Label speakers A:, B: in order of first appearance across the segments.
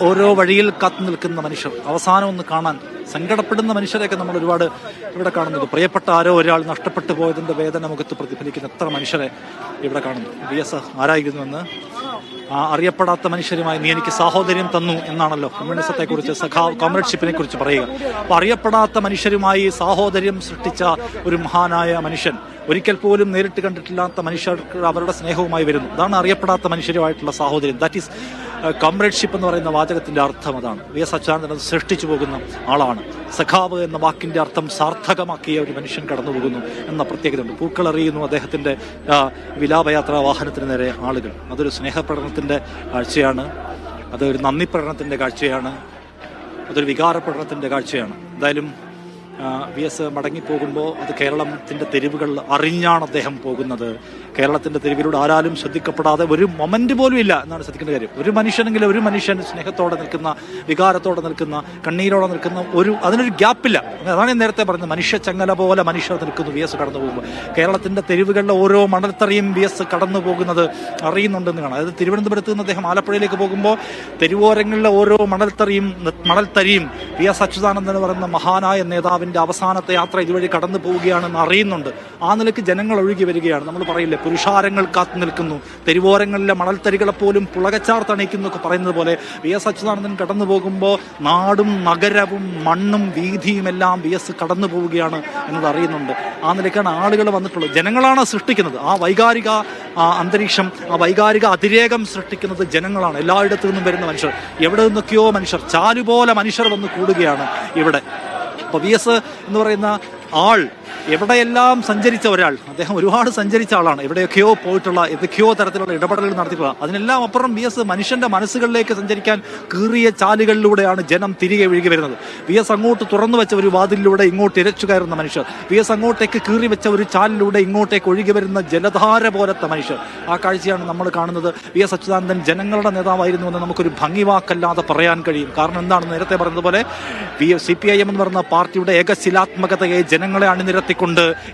A: ഓരോ വഴിയിൽ കാത്തു നിൽക്കുന്ന മനുഷ്യർ, അവസാനം ഒന്ന് കാണാൻ സങ്കടപ്പെടുന്ന മനുഷ്യരെയൊക്കെ നമ്മൾ ഒരുപാട് ഇവിടെ കാണുന്നത്. പ്രിയപ്പെട്ട ആരോ ഒരാൾ നഷ്ടപ്പെട്ടു പോയതിന്റെ വേദന മുഖത്ത് പ്രതിഫലിക്കുന്ന എത്ര മനുഷ്യരെ ഇവിടെ കാണുന്നു. VS ആരായിരുന്നുവെന്ന് അറിയപ്പെടാത്ത മനുഷ്യരുമായി നീ എനിക്ക് സാഹോദര്യം തന്നു എന്നാണല്ലോ കമ്മ്യൂണിസത്തെ കുറിച്ച്, കോമ്രേഡ്ഷിപ്പിനെ കുറിച്ച് പറയുക. അപ്പൊ അറിയപ്പെടാത്ത മനുഷ്യരുമായി സാഹോദര്യം സൃഷ്ടിച്ച ഒരു മഹാനായ മനുഷ്യൻ, ഒരിക്കൽ പോലും നേരിട്ട് കണ്ടിട്ടില്ലാത്ത മനുഷ്യർക്ക് അവരുടെ സ്നേഹവുമായി വരുന്നു. അതാണ് അറിയപ്പെടാത്ത മനുഷ്യരുമായിട്ടുള്ള സാഹോദര്യം. ദാറ്റ് ഈസ് കോമ്രേഡ്ഷിപ്പ് എന്ന് പറയുന്ന വാചകത്തിന്റെ അർത്ഥം അതാണ്. VS അച്യുതാനന്ദൻ സൃഷ്ടിച്ചു പോകുന്ന ആളാണ്. സഖാവ് എന്ന വാക്കിന്റെ അർത്ഥം സാർത്ഥകമാക്കിയ ഒരു മനുഷ്യൻ കടന്നു പോകുന്നു എന്ന പ്രത്യേകതയുണ്ട്. പൂക്കളെറിയുന്നു അദ്ദേഹത്തിന്റെ വിലാപയാത്രാ വാഹനത്തിന് നേരെ ആളുകൾ. അതൊരു സ്നേഹപ്രകടനത്തിന്റെ കാഴ്ചയാണ്, അതൊരു നന്ദി പ്രകടനത്തിന്റെ കാഴ്ചയാണ്, അതൊരു വികാര പ്രകടനത്തിന്റെ കാഴ്ചയാണ്. എന്തായാലും VS മടങ്ങിപ്പോകുമ്പോൾ അത് കേരളത്തിന്റെ തെരുവുകൾ അറിഞ്ഞാണ് അദ്ദേഹം പോകുന്നത്. കേരളത്തിന്റെ തെരുവിലൂടെ ആരാലും ശ്രദ്ധിക്കപ്പെടാതെ ഒരു മൊമെന്റ് പോലും ഇല്ല എന്നാണ് ശ്രദ്ധിക്കേണ്ട കാര്യം. ഒരു മനുഷ്യൻ സ്നേഹത്തോടെ നിൽക്കുന്ന, വികാരത്തോടെ നിൽക്കുന്ന, കണ്ണീരോടെ നിൽക്കുന്ന അതിനൊരു ഗ്യാപ്പില്ല. അതാണ് ഞാൻ നേരത്തെ പറഞ്ഞത്. മനുഷ്യ ചങ്ങല പോലെ മനുഷ്യർ നിൽക്കുന്നു VS കടന്നു പോകുമ്പോൾ. കേരളത്തിന്റെ തെരുവുകളിലെ ഓരോ മണൽത്തറിയും VS കടന്നു പോകുന്നത് അറിയുന്നുണ്ടെന്ന് കാണാം. അതായത് തിരുവനന്തപുരത്ത് നിന്ന് അദ്ദേഹം ആലപ്പുഴയിലേക്ക് പോകുമ്പോൾ തെരുവോരങ്ങളിലെ ഓരോ മണൽത്തറിയും VS അച്യുതാനന്ദൻ എന്ന് പറയുന്ന മഹാനായ നേതാവിന്റെ അവസാനത്തെ യാത്ര ഇതുവഴി കടന്നു പോവുകയാണെന്ന് അറിയുന്നുണ്ട്. ആ നിലയ്ക്ക് ജനങ്ങൾ ഒഴുകി വരികയാണ്. നമ്മൾ പറയില്ലേ, പുരുഷാരങ്ങൾ കാത്തു നിൽക്കുന്നു, തെരുവോരങ്ങളിലെ മണൽത്തരികളെ പോലും പുളകച്ചാർ തണിക്കുന്നു ഒക്കെ പറയുന്നത് പോലെ VS അച്യുതാനന്ദൻ കടന്നു പോകുമ്പോൾ നാടും നഗരവും മണ്ണും വീതിയും എല്ലാം VS കടന്നു പോവുകയാണ് എന്നത് അറിയുന്നുണ്ട്. ആ നിലയ്ക്കാണ് ആളുകൾ വന്നിട്ടുള്ളത്. ജനങ്ങളാണ് സൃഷ്ടിക്കുന്നത് ആ വൈകാരിക അന്തരീക്ഷം, ആ വൈകാരിക അതിരേകം സൃഷ്ടിക്കുന്നത് ജനങ്ങളാണ്. എല്ലായിടത്തു നിന്നും വരുന്ന മനുഷ്യർ, എവിടെ നിന്നൊക്കെയോ മനുഷ്യർ, ചാലുപോലെ മനുഷ്യർ വന്ന് കൂടുകയാണ് ഇവിടെ. അപ്പോൾ VS എന്ന് പറയുന്ന ആൾ എവിടെയെല്ലാം സഞ്ചരിച്ച ഒരാൾ, അദ്ദേഹം ഒരുപാട് സഞ്ചരിച്ച ആളാണ്. എവിടെയൊക്കെയോ പോയിട്ടുള്ള, ഏതൊക്കെയോ തരത്തിലുള്ള ഇടപെടലുകൾ നടത്തിയിട്ടുള്ള, അതിനെല്ലാം അപ്പുറം VS മനുഷ്യന്റെ മനസ്സുകളിലേക്ക് സഞ്ചരിക്കാൻ കീറിയ ചാലുകളിലൂടെയാണ് ജനം തിരികെ ഒഴുകി വരുന്നത്. VS അങ്ങോട്ട് തുറന്നു വെച്ച ഒരു വാതിലിലൂടെ ഇങ്ങോട്ട് ഇരച്ചു കയറുന്ന മനുഷ്യർ, VS അങ്ങോട്ടേക്ക് കീറി വെച്ച ഒരു ചാലിലൂടെ ഇങ്ങോട്ടേക്ക് ഒഴുകി വരുന്ന ജലധാര പോലത്തെ മനുഷ്യർ. ആ കാഴ്ചയാണ് നമ്മൾ കാണുന്നത്. VS അച്യുതാനന്ദൻ ജനങ്ങളുടെ നേതാവായിരുന്നു എന്ന് നമുക്കൊരു ഭംഗിവാക്കല്ലാതെ പറയാൻ കഴിയും. കാരണം എന്താണെന്ന് നേരത്തെ പറഞ്ഞതുപോലെ CPIM എന്ന് പറയുന്ന പാർട്ടിയുടെ ഏകശിലാത്മകതയെ ജനങ്ങളെ അണിനിരത്തിക്കൊണ്ട്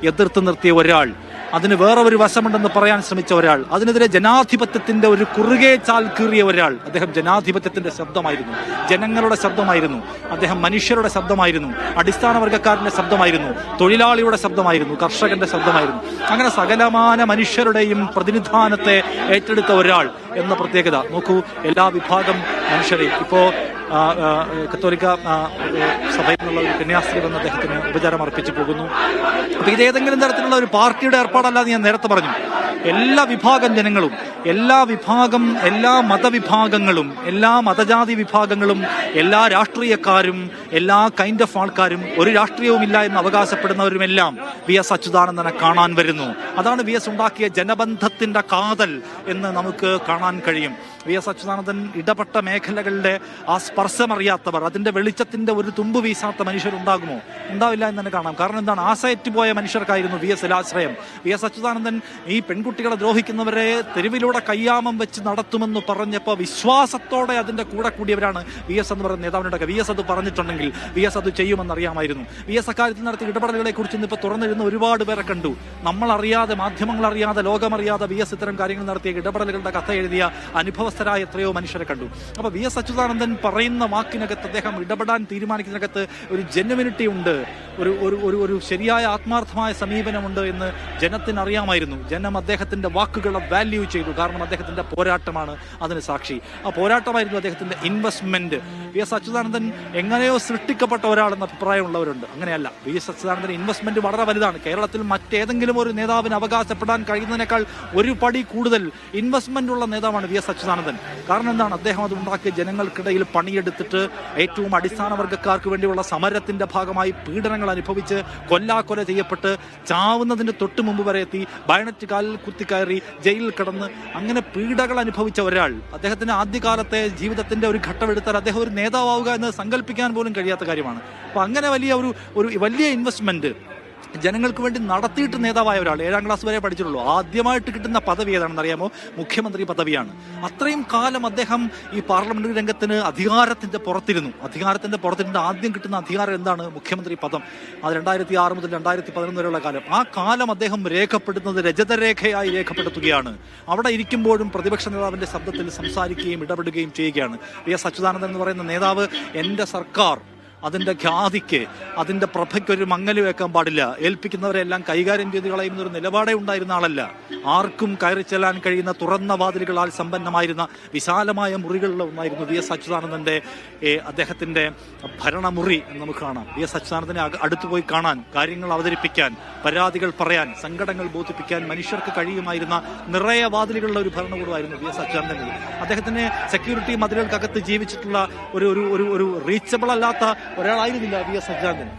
A: എതിർത്ത് നിർത്തിയ ഒരാൾ, അതിന് വേറെ ഒരു വശമുണ്ടെന്ന് പറയാൻ ശ്രമിച്ച ഒരാൾ, അതിനെതിരെ ജനാധിപത്യത്തിന്റെ ഒരു കുറുകെ ചാൽ കീറിയ ഒരാൾ. അദ്ദേഹം ജനാധിപത്യത്തിന്റെ ശബ്ദമായിരുന്നു, ജനങ്ങളുടെ ശബ്ദമായിരുന്നു, അദ്ദേഹം മനുഷ്യരുടെ ശബ്ദമായിരുന്നു, അടിസ്ഥാന വർഗ്ഗക്കാരന്റെ ശബ്ദമായിരുന്നു, തൊഴിലാളിയുടെ ശബ്ദമായിരുന്നു, കർഷകന്റെ ശബ്ദമായിരുന്നു. അങ്ങനെ സകലമാന മനുഷ്യരുടെയും പ്രതിനിധാനത്തെ ഏറ്റെടുത്ത ഒരാൾ എന്ന പ്രത്യേകത നോക്കൂ. എല്ലാ വിഭാഗം മനുഷ്യരെയും, ഇപ്പോ കത്തോലിക്ക സഭയിൽ നിന്നുള്ള ഒരു കന്യാസ്ത്രീ വന്ന് അദ്ദേഹത്തിന് ഉപചാരം അർപ്പിച്ചു പോകുന്നു. അപ്പൊ ഇത് ഏതെങ്കിലും തരത്തിലുള്ള ഒരു പാർട്ടിയുടെ ഏർപ്പാടല്ലാന്ന് ഞാൻ നേരത്തെ പറഞ്ഞു. എല്ലാ വിഭാഗം ജനങ്ങളും, എല്ലാ മതവിഭാഗങ്ങളും, എല്ലാ മതജാതി വിഭാഗങ്ങളും, എല്ലാ രാഷ്ട്രീയക്കാരും, എല്ലാ കൈൻഡ് ഓഫ് ആൾക്കാരും, ഒരു രാഷ്ട്രീയവുമില്ല എന്ന് അവകാശപ്പെടുന്നവരുമെല്ലാം VS അച്യുതാനന്ദനെ കാണാൻ വരുന്നു. അതാണ് VS ഉണ്ടാക്കിയ ജനബന്ധത്തിന്റെ കാതൽ എന്ന് നമുക്ക് കാണാൻ കഴിയും. VS അച്യുതാനന്ദൻ ഇടപെട്ട മേഖലകളുടെ ആ സ്പർശമറിയാത്തവർ, അതിന്റെ വെളിച്ചത്തിന്റെ ഒരു തുമ്പ് വീശാത്ത മനുഷ്യരുണ്ടാകുമോ? ഉണ്ടാവില്ല എന്ന് തന്നെ കാണാം. കാരണം എന്താണ്? ആശയറ്റ് പോയ മനുഷ്യർക്കായിരുന്നു VS ആശ്രയം. VS അച്യുതാനന്ദൻ ഈ പെൺകുട്ടികളെ ദ്രോഹിക്കുന്നവരെ തെരുവിലൂടെ കയ്യാമം വെച്ച് നടത്തുമെന്ന് പറഞ്ഞപ്പോൾ വിശ്വാസത്തോടെ അതിന്റെ കൂടെ കൂടിയവരാണ് VS എന്ന് പറയുന്ന നേതാവിനോടൊക്കെ. VS അത് പറഞ്ഞിട്ടുണ്ടെങ്കിൽ VS അത് ചെയ്യുമെന്ന് അറിയാമായിരുന്നു. VS അക്കാര്യത്തിൽ നടത്തിയ ഇടപെടലുകളെ കുറിച്ച് ഇന്നിപ്പോൾ തുറന്നിരുന്ന ഒരുപാട് പേരെ കണ്ടു. നമ്മളറിയാതെ, മാധ്യമങ്ങളറിയാതെ, ലോകമറിയാതെ VS ഇത്തരം കാര്യങ്ങൾ നടത്തിയ ഇടപെടലുകളുടെ കഥ എഴുതിയ അനുഭവസ്ഥരായ എത്രയോ മനുഷ്യരെ കണ്ടു. അപ്പൊ VS അച്യുതാനന്ദൻ പറയുന്ന വാക്കിനകത്ത്, അദ്ദേഹം ഇടപെടാൻ തീരുമാനിക്കുന്നതിനകത്ത് ഒരു ജെന്യുവിനിറ്റി ഉണ്ട്, ഒരു ശരിയായ ആത്മാർത്ഥമായ സമീപനമുണ്ട് എന്ന് ജനത്തിന് അറിയാമായിരുന്നു. ജനം അദ്ദേഹത്തിന്റെ വാക്കുകളെ വാല്യൂ ചെയ്തു. കാരണം അദ്ദേഹത്തിന്റെ പോരാട്ടമാണ് അതിന് സാക്ഷി. ആ പോരാട്ടമായിരുന്നു അദ്ദേഹത്തിന്റെ ഇൻവെസ്റ്റ്മെന്റ്. VS അച്യുതാനന്ദൻ എങ്ങനെയോ സൃഷ്ടിക്കപ്പെട്ട ഒരാളെന്ന അഭിപ്രായമുള്ളവരുണ്ട്. അങ്ങനെയല്ല. VS അച്യുതാനന്ദൻ ഇൻവെസ്റ്റ്മെന്റ് വളരെ വലുതാണ്. കേരളത്തിൽ മറ്റേതെങ്കിലും ഒരു നേതാവിന് അവകാശപ്പെടാൻ കഴിയുന്നതിനേക്കാൾ ഒരു പടി കൂടുതൽ ഇൻവെസ്റ്റ്മെന്റ് ഉള്ള നേതാവാണ് VS അച്യുതാനന്ദൻ. കാരണം എന്താണ്? അദ്ദേഹം അത് ഉണ്ടാക്കിയ ജനങ്ങൾക്കിടയിൽ പണിയെടുത്തിട്ട് ഏറ്റവും അടിസ്ഥാന വർഗ്ഗക്കാർക്ക് വേണ്ടിയുള്ള സമരത്തിന്റെ ഭാഗമായി പീഡനങ്ങൾ അനുഭവിച്ച് കൊല്ലാക്കൊല ചെയ്യപ്പെട്ട് ചാവുന്നതിന് തൊട്ട് മുമ്പ് വരെ എത്തി, ബയണറ്റ് കാലിൽ കുത്തിക്കയറി ജയിലിൽ കിടന്ന് അങ്ങനെ പീഡകൾ അനുഭവിച്ച ഒരാൾ. അദ്ദേഹത്തിന് ആദ്യകാലത്തെ ജീവിതത്തിന്റെ ഒരു ഘട്ടമെടുത്താൽ അദ്ദേഹം ഒരു നേതാവുക എന്ന് സങ്കല്പിക്കാൻ പോലും കഴിയാത്ത കാര്യമാണ്. അപ്പൊ അങ്ങനെ വലിയ ഒരു വലിയ ഇൻവെസ്റ്റ്മെന്റ് ജനങ്ങൾക്ക് വേണ്ടി നടത്തിയിട്ട് നേതാവായ ഒരാൾ, 7ാം ക്ലാസ് വരെ പഠിച്ചിട്ടുള്ളൂ, ആദ്യമായിട്ട് കിട്ടുന്ന പദവി ഏതാണെന്ന് അറിയാമോ? മുഖ്യമന്ത്രി പദവിയാണ്. അത്രയും കാലം അദ്ദേഹം ഈ പാർലമെന്ററി രംഗത്തിന് അധികാരത്തിന്റെ പുറത്തിരുന്ന് ആദ്യം കിട്ടുന്ന അധികാരം എന്താണ്? മുഖ്യമന്ത്രി പദം. അത് 2006 മുതൽ 2011 വരെയുള്ള കാലം. ആ കാലം അദ്ദേഹം രേഖപ്പെടുത്തുന്നത് രജതരേഖയായി രേഖപ്പെടുത്തുകയാണ്. അവിടെ ഇരിക്കുമ്പോഴും പ്രതിപക്ഷ നേതാവിന്റെ ശബ്ദത്തിൽ സംസാരിക്കുകയും ഇടപെടുകയും ചെയ്യുകയാണ്. PS അച്യുതാനന്ദൻ എന്ന് പറയുന്ന നേതാവ് എൻ്റെ സർക്കാർ അതിൻ്റെ ഖ്യാതിക്ക്, അതിൻ്റെ പ്രഭയ്ക്കൊരു മങ്ങല് വെക്കാൻ പാടില്ല, ഏൽപ്പിക്കുന്നവരെല്ലാം കൈകാര്യം ചെയ്ത് കളയുന്നൊരു നിലപാടേ ഉണ്ടായിരുന്ന ആളല്ല. ആർക്കും കയറി ചെല്ലാൻ കഴിയുന്ന തുറന്ന വാതിലുകളാൽ സമ്പന്നമായിരുന്ന വിശാലമായ മുറികളിൽ ഒന്നായിരുന്നു PS അച്യുതാനന്ദൻ്റെ അദ്ദേഹത്തിൻ്റെ ഭരണമുറി എന്ന് നമുക്ക് കാണാം. PS അച്യുതാനന്ദനെ അടുത്തു പോയി കാണാൻ, കാര്യങ്ങൾ അവതരിപ്പിക്കാൻ, പരാതികൾ പറയാൻ, സങ്കടങ്ങൾ ബോധിപ്പിക്കാൻ മനുഷ്യർക്ക് കഴിയുമായിരുന്ന നിറയെ വാതിലുകളുള്ള ഒരു ഭരണകൂടമായിരുന്നു PS അച്യുതാനന്ദൻ. അദ്ദേഹത്തിന് സെക്യൂരിറ്റി മതിലുകൾക്കകത്ത് ജീവിച്ചിട്ടുള്ള ഒരു റീച്ചബിൾ അല്ലാത്ത ഒരാളായിരുന്നില്ല PS അച്യുതാനന്ദൻ.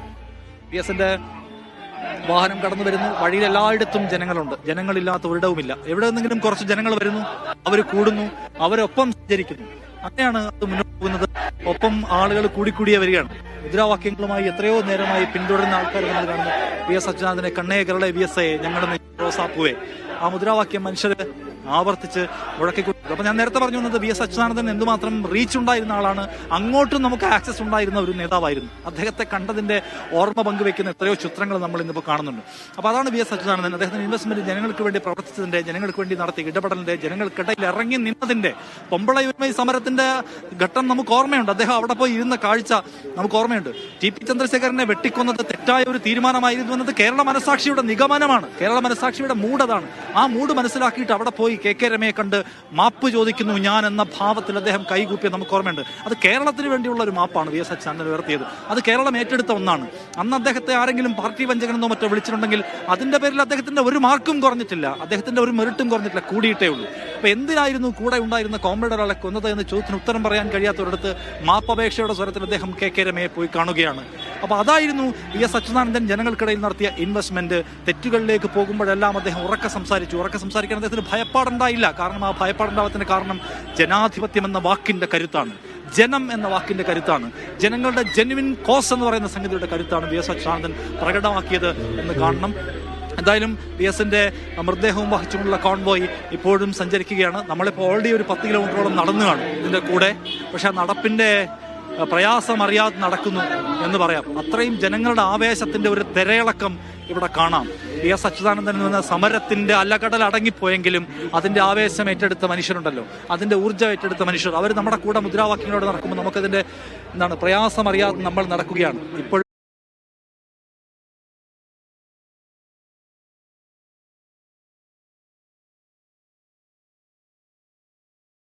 A: PS-ന്റെ വാഹനം കടന്നു വരുന്നു, വഴിയിൽ എല്ലായിടത്തും ജനങ്ങളുണ്ട്, ജനങ്ങളില്ലാത്ത ഒരിടവുമില്ല. എവിടെ നിന്നെങ്കിലും കുറച്ച് ജനങ്ങൾ വരുന്നു, അവർ കൂടുന്നു, അവരൊപ്പം സഞ്ചരിക്കുന്നു. അങ്ങനെയാണ് അത് മുന്നോട്ട് പോകുന്നത്. ഒപ്പം ആളുകൾ കൂടിക്കൂടിയേ വരികയാണ്. മുദ്രാവാക്യങ്ങളുമായി എത്രയോ നേരമായി പിന്തുടരുന്ന ആൾക്കാർ നമ്മൾ കാണുന്നു. PS അച്യുതാനന്ദനെ കണ്ണേ കേരള VSA, ഞങ്ങളുടെ റോസാപ്പുവേ, ആ മുദ്രാവാക്യം മനുഷ്യർ ആവർത്തിച്ച് മുഴക്കിക്കൊണ്ടു. അപ്പൊ ഞാൻ നേരത്തെ പറഞ്ഞു വന്നത് PS അച്യുതാനന്ദൻ എന്തുമാത്രം റീച്ച് ഉണ്ടായിരുന്ന ആളാണ്, അങ്ങോട്ടും നമുക്ക് ആക്സസ് ഉണ്ടായിരുന്ന ഒരു നേതാവായിരുന്നു. അദ്ദേഹത്തെ കണ്ടതിന്റെ ഓർമ്മ പങ്കുവെക്കുന്ന എത്രയോ ചിത്രങ്ങൾ നമ്മൾ ഇന്നിപ്പോൾ കാണുന്നുണ്ട്. അപ്പൊ അതാണ് PS അച്യുതാനന്ദൻ. അദ്ദേഹത്തിന്റെ ഇൻവെസ്റ്റ്മെന്റ് ജനങ്ങൾക്ക് വേണ്ടി പ്രവർത്തിച്ചതിന്റെ, ജനങ്ങൾക്ക് വേണ്ടി നടത്തിയ ഇടപെടലിന്റെ, ജനങ്ങൾക്കിടയിൽ ഇറങ്ങി നിന്നതിന്റെ, പൊമ്പളയുമൈ സമരത്തിന്റെ ഘട്ടം നമുക്ക് ഓർമ്മയുണ്ട്. അദ്ദേഹം അവിടെ പോയി ഇരുന്ന കാഴ്ച നമുക്ക് ഓർമ്മയുണ്ട്. TP ചന്ദ്രശേഖരനെ വെട്ടിക്കൊന്നത് തെറ്റായ ഒരു തീരുമാനമായിരുന്നു എന്നത് കേരള മനസാക്ഷിയുടെ നിഗമനമാണ്. കേരള മനസാക്ഷിയുടെ മൂഡ് അതാണ്. ആ മൂഡ് മനസ്സിലാക്കിയിട്ട് അവിടെ പോയി KK രമയെ കണ്ട് മാപ്പ് ചോദിക്കുന്നു ഞാൻ എന്ന ഭാവത്തിൽ അദ്ദേഹം കൈകൂപ്പിയ നമുക്ക് ഓർമ്മയുണ്ട്. അത് കേരളത്തിന് വേണ്ടിയുള്ള ഒരു മാപ്പാണ് PS അച്യുതാനന്ദൻ ഉയർത്തിയത്. അത് കേരളം ഏറ്റെടുത്ത ഒന്നാണ്. അന്ന് അദ്ദേഹത്തെ ആരെങ്കിലും പാർട്ടി വഞ്ചകനെന്നോ മറ്റോ വിളിച്ചിട്ടുണ്ടെങ്കിൽ അതിന്റെ പേരിൽ അദ്ദേഹത്തിന്റെ ഒരു മാർക്കും കുറഞ്ഞിട്ടില്ല, അദ്ദേഹത്തിന്റെ ഒരു മെറിറ്റും കുറഞ്ഞിട്ടില്ല, കൂടിയിട്ടേ ഉള്ളൂ. അപ്പൊ എന്തിനായിരുന്നു കൂടെ ഉണ്ടായിരുന്ന കോമ്രേഡ് ഒരാളെ കൊന്നത് എന്ന ചോദ്യത്തിന് ഉത്തരം പറയാൻ കഴിയാത്തവരടുത്ത് മാപ്പപേക്ഷയുടെ സ്വരത്തിൽ അദ്ദേഹം KK രമയെ പോയി കാണുകയാണ്. അപ്പൊ അതായിരുന്നു PS അച്യുതാനന്ദൻ ജനങ്ങൾക്കിടയിൽ നടത്തിയ ഇൻവെസ്റ്റ്മെന്റ്. തെറ്റുകളിലേക്ക് പോകുമ്പോഴെല്ലാം അദ്ദേഹം ഉറക്കെ സംസാരിക്കാൻ അദ്ദേഹത്തിന് ഭയപ്പാടുണ്ടായില്ല. കാരണം ആ ഭയപ്പാടുണ്ടാവത്തിന് കാരണം ജനാധിപത്യം എന്ന വാക്കിന്റെ കരുത്താണ്, ജനം എന്ന വാക്കിന്റെ കരുത്താണ്, ജനങ്ങളുടെ ജെന്യുവിൻ കോസ് എന്ന് പറയുന്ന സംഗതിയുടെ കരുത്താണ് PS അച്യുതാനന്ദൻ പ്രകടമാക്കിയത് എന്ന് കാണണം. എന്തായാലും PS-ന്റെ മൃതദേഹവും വഹിച്ചുകൊണ്ടുള്ള കോൺവോയ് ഇപ്പോഴും സഞ്ചരിക്കുകയാണ്. നമ്മളിപ്പോൾ ഓൾറെഡി ഒരു 10 കിലോമീറ്ററോളം നടന്നു കാണും ഇതിന്റെ കൂടെ. പക്ഷെ ആ നടപ്പിന്റെ പ്രയാസം അറിയാതെ നടക്കുന്നു എന്ന് പറയാം. അത്രയും ജനങ്ങളുടെ ആവേശത്തിന്റെ ഒരു തിരയിളക്കം ഇവിടെ കാണാം. PS അച്യുതാനന്ദൻ എന്ന സമരത്തിന്റെ അലകടൽ അടങ്ങിപ്പോയെങ്കിലും അതിന്റെ ആവേശം ഏറ്റെടുത്ത മനുഷ്യരുണ്ടല്ലോ, അതിന്റെ ഊർജ്ജം ഏറ്റെടുത്ത മനുഷ്യർ, അവർ നമ്മുടെ കൂടെ മുദ്രാവാക്യങ്ങളോട് നടക്കുമ്പോൾ നമുക്കതിന്റെ പ്രയാസം അറിയാതെ നമ്മൾ നടക്കുകയാണ്. ഇപ്പോഴും